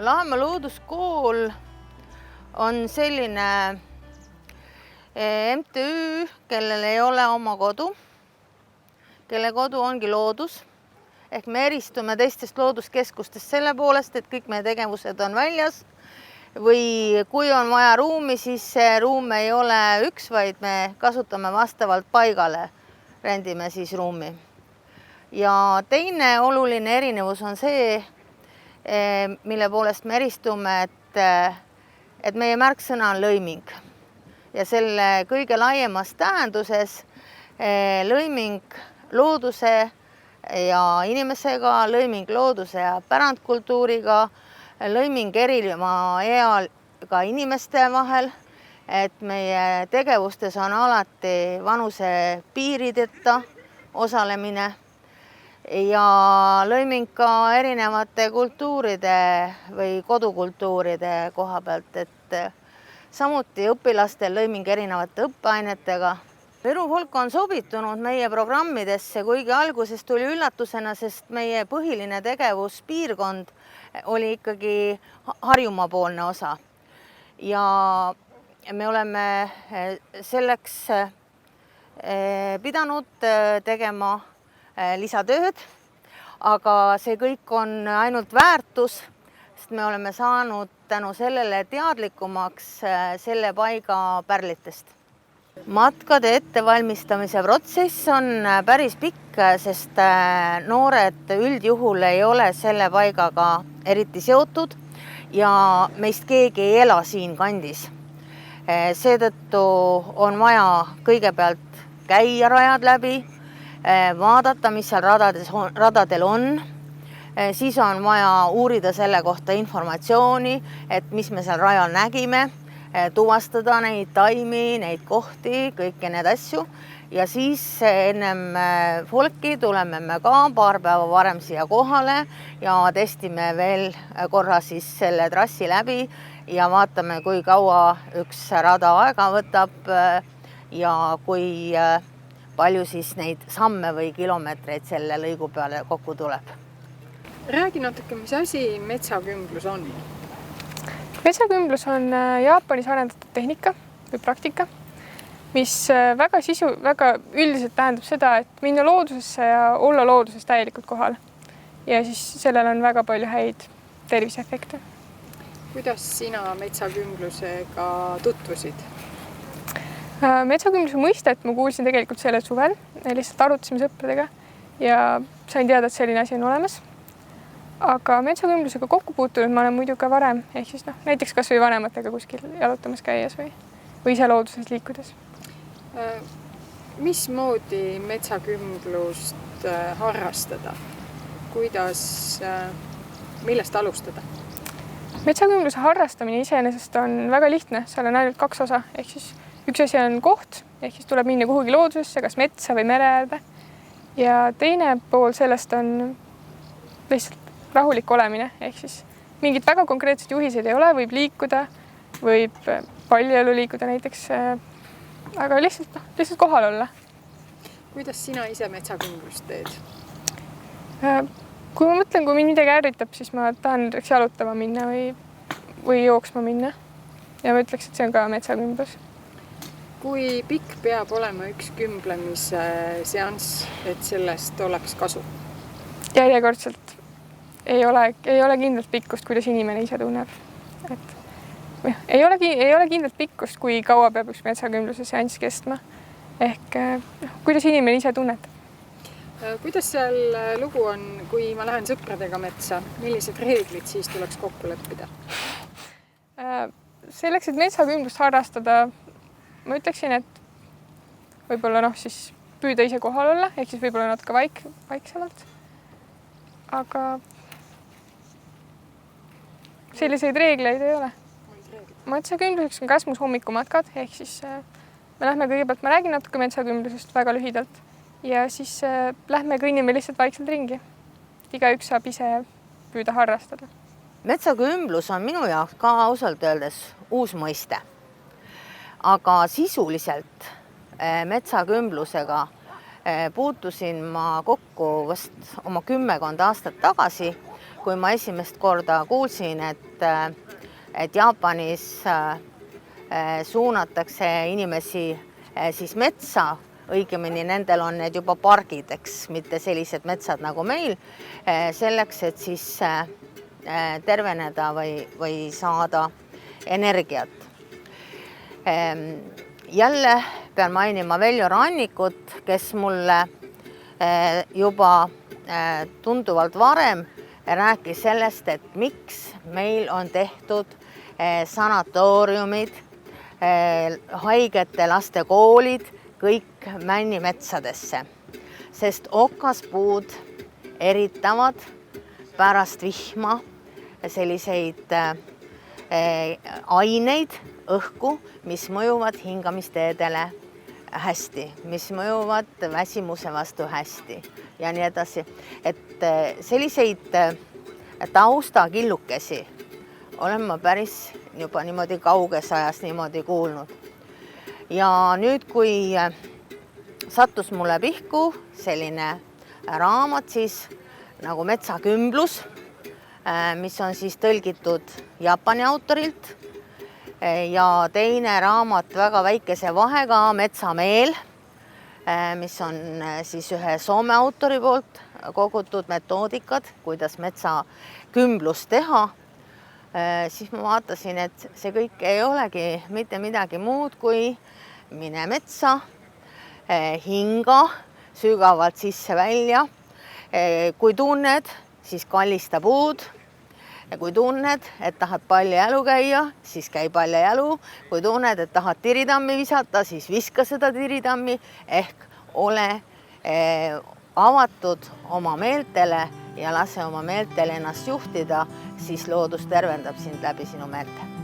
Lahemaa Looduskool on selline MTÜ, kellel ei ole oma kodu, kelle kodu ongi loodus. Ehk me eristume teistest looduskeskustest selle poolest, et kõik meie tegevused on väljas. Või kui on vaja ruumi, siis see ruum ei ole üks, vaid me kasutame vastavalt paigale, rendime siis ruumi. Ja teine oluline erinevus on see, mille poolest me eristume, et meie märksõna on lõiming. Ja selle kõige laiemas tähenduses lõiming looduse ja inimesega, lõiming looduse ja pärandkultuuriga, lõiming erineva eaga inimeste vahel, et meie tegevustes on alati vanuse piirideta osalemine ja lõiming ka erinevate kultuuride või kodukultuuride koha pealt, et samuti õpilastel lõiming erinevate õppeainetega. Viru folk on sobitunud meie programmidesse, kuigi alguses tuli üllatusena, sest meie põhiline tegevuspiirkond oli ikkagi Harjumaa-poolne osa. Ja me oleme selleks pidanud tegema lisatööd, aga see kõik on ainult väärtus, sest me oleme saanud tänu sellele teadlikumaks selle paiga pärlitest. Matkade ettevalmistamise protsess on päris pikk, sest noored üldjuhul ei ole selle paigaga eriti seotud ja meist keegi ei ela siin kandis. Seetõttu on vaja kõigepealt käia rajad läbi, vaadata, mis seal radadel on. Siis on vaja uurida selle kohta informatsiooni, et mis me seal rajal nägime, tuvastada neid taimi, neid kohti, kõiki need asju. Ja siis ennem folki tuleme me ka paar päeva varem siia kohale ja testime veel korra siis selle trassi läbi ja vaatame, kui kaua üks rada aega võtab ja kui palju siis neid samme või kilomeetreid selle lõigu peale kokku tuleb. Räägi natuke, mis asi metsakümblus on? Metsakümblus on Jaapanis arendatud tehnika või praktika, mis väga üldiselt tähendab seda, et minna loodusesse ja olla looduses täielikult kohal. Ja siis sellel on väga palju häid terviseefekte. Kuidas sina metsakümblusega tutvusid? Metsakümbluse mõistet ma kuulsin tegelikult selle suvel, lihtsalt arutasime sõpradega ja sain teada, et selline asi on olemas. Aga metsakümblusega kokku puutunud ma olen muidu ka varem, ehk siis näiteks kas või vanematega kuskil jalutamas käies või ise looduses liikudes. Mismoodi metsakümblust harrastada? Millest alustada? Metsakümbluse harrastamine iseenesest on väga lihtne, seal on ainult 2 osa, ehk siis üks asi on koht, ehk siis tuleb minna kuhugi loodusesse, kas metsa või mere äärde. Ja teine pool sellest on lihtsalt rahulik olemine, ehk siis mingit väga konkreetset juhiseid ei ole, võib liikuda, võib pallielu liikuda näiteks, aga lihtsalt kohal olla. Kuidas sina ise metsakümblust teed? Kui ma mõtlen, kui mind midagi ärritab, siis ma tahan jalutama minna või jooksma minna ja ma ütleks, et see on ka metsakümblus. Kui pikk peab olema üks kümblemise seanss, et sellest oleks kasu? Järjekordselt ei ole kindlalt pikkust, kuidas inimene ise tunneb. Ei ole kindlalt pikkust, kui kaua peab üks metsakümbluse seanss kestma. Ehk kuidas inimene ise tunnetab. Kuidas seal lugu on, kui ma lähen sõpradega metsa? Millised reeglid siis tuleks kokku leppida? Selleks, et metsakümblust harrastada, ma ütleksin, et võib-olla siis püüda ise kohal olla, ehk siis võib-olla natuke vaiksemalt. Aga selliseid reegleid ei ole. Metsakümbluseks on Käsmus hommikumatkad, ehk siis me lähme kõigepealt, ma räägin natuke metsakümblusest väga lühidalt ja siis lähme kõnnime lihtsalt vaikselt ringi. Igaüks saab ise püüda harrastada. Metsakümblus on minu jaoks ka ausalt öeldes uus mõiste. Aga sisuliselt metsakümblusega puutusin ma kokku vast oma 10 aastat tagasi, kui ma esimest korda kuulsin, et Jaapanis suunatakse inimesi siis metsa, õigemini nendel on need juba pargid, eks, mitte sellised metsad nagu meil, selleks, et siis terveneda või saada energiat. Jälle pean mainima Veljo Rannikut, kes mulle juba tunduvalt varem rääkis sellest, et miks meil on tehtud sanatooriumid, haigete laste koolid, kõik männimetsadesse, sest okaspuud eritavad pärast vihma selliseid aineid õhku, mis mõjuvad hingamisteedele hästi, mis mõjuvad väsimuse vastu hästi ja nii edasi. Et selliseid taustakillukesi olen ma päris juba niimoodi kauges ajas niimoodi kuulnud. Ja nüüd, kui sattus mulle pihku selline raamat siis nagu Metsakümblus, mis on siis tõlgitud Jaapani autorilt, ja teine raamat väga väikese vahega Metsameel, mis on siis ühe Soome autori poolt kogutud metoodikad, kuidas metsakümblust teha, siis ma vaatasin, et see kõik ei olegi mitte midagi muud kui mine metsa, hinga sügavalt sisse-välja. Kui tunned, siis kallista puud. Kui tunned, et tahad paljajalu käia, siis käi paljajalu. Kui tunned, et tahad tiritammi visata, siis viska seda tiritammi ehk ole avatud oma meeltele ja lase oma meeltel ennast juhtida, siis loodus tervendab sind läbi sinu meelte.